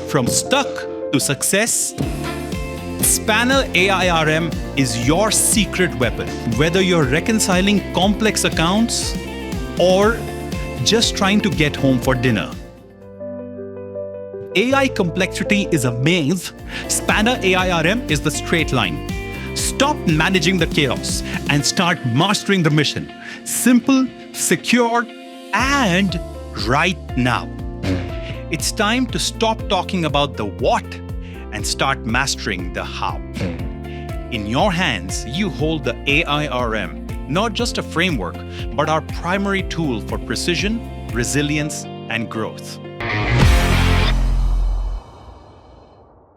From stuck to success, Spanner AiRM is your secret weapon. Whether you're reconciling complex accounts or just trying to get home for dinner. AI complexity is a maze. Spanner AiRM is the straight line. Stop managing the chaos and start mastering the mission. Simple, secure, and right now. It's time to stop talking about the what and start mastering the how. In your hands, you hold the AiRM, not just a framework, but our primary tool for precision, resilience, and growth.